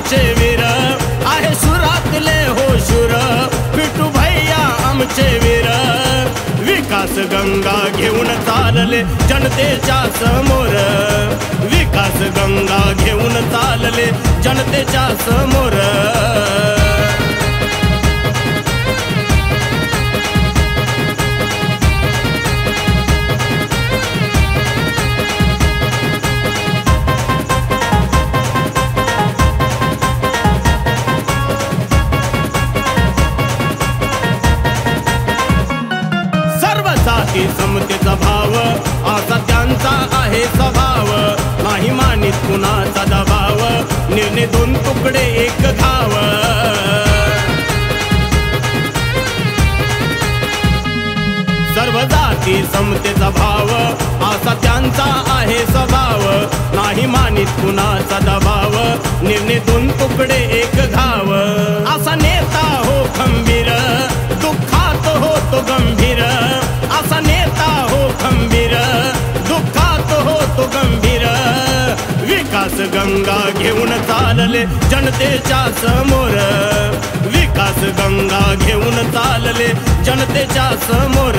आमचे वीर आहे सुरातले हो शूर पिटू भैया आमचे वीर विकास गंगा घेऊन चालले जनतेच्या समोर विकास गंगा घेऊन चालले जनतेच्या समोर समतेचा भाव असा त्यांचा आहे स्वभाव नाही मानित कुणाचा दबाव निर्णय दोन तुकडे एक घाव सर्व जाती समतेचा भाव असा त्यांचा आहे स्वभाव नाही मानित कुणाचा दबाव निर्णय दोन तुकडे एक घाव असा नेता हो खंबीर दुःखात होतो गंभीर असा नेता हो खंबीर दुःखात होतो गंभीर विकास गंगा घेऊन चालले जनतेच्या समोर विकास गंगा घेऊन चालले जनतेच्या समोर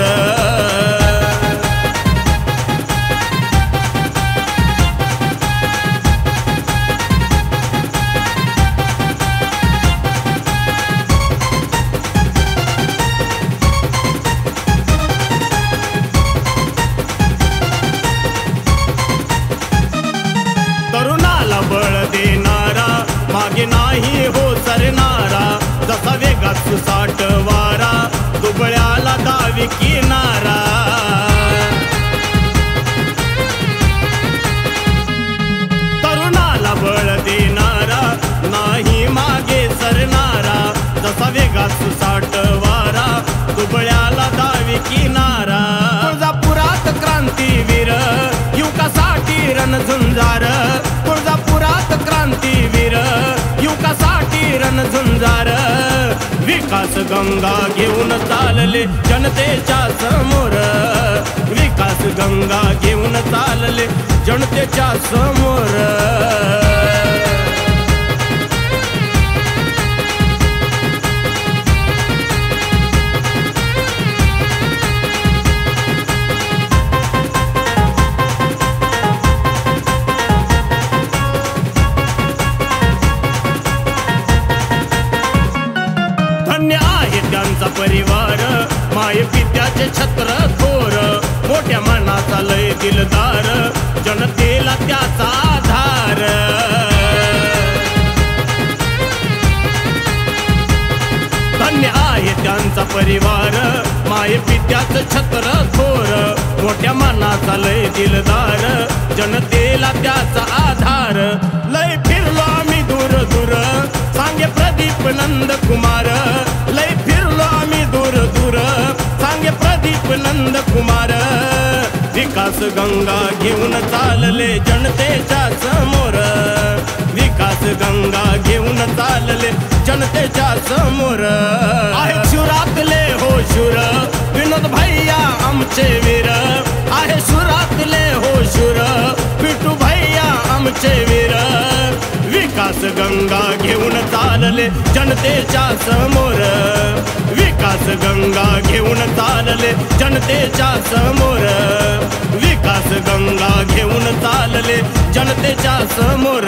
तरुणाला बळ देणारा मागे नाही हो सरणारा जसा वेगात सुसाट वारा दुबळ्याला दावी किनारा तरुणाला बळ देणारा नाही मागे सरणारा जसा वेगात सुसाट वारा दुबळ्याला दावी किनारा तुळजापुरात क्रांतीवीर युवकासाठी रणझुंजार तुळजापुरात क्रांतीवीर युवकासाठी रणझुंजार विकास गंगा घेऊन चालले जनतेच्या समोर विकास गंगा घेऊन चालले जनतेच्या समोर धन्य आहे त्यांचा परिवार माय पित्याचे छत्र थोर मोठ्या मनाचा लय दिलदार जनतेला त्याचा आधार धन्य आहे त्यांचा परिवार माय पित्याचे छत्र थोर मोठ्या मनाचा लय दिलदार जनतेला त्याचा आधार लय फिरलो आम्ही दूर दूर सांगे प्रदीप नंद कुमार लय फिरलो आम्ही दूर दूर सांगे प्रदीप नंद कुमार विकास गंगा घेऊन चालले जनतेच्या समोर विकास गंगा घेऊन चालले जनतेच्या समोर आहे शुरातले हो शूर विनोद भैया आमचे वीर आहे शुरातले हो शूर पिटू भैया आमचे वीर विकास गंगा घेऊन चालले जनतेच्या समोर विकास गंगा घेऊन चालले जनतेच्या समोर विकास गंगा घेऊन चालले जनतेच्या समोर